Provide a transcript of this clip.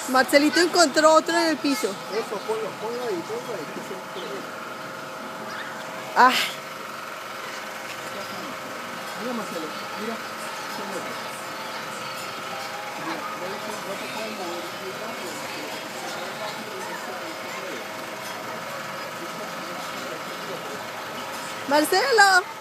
Marcelito encontró otro en el piso. Eso, ponlo ahí, Ah. Mira, Marcelo, mira. Marcelo.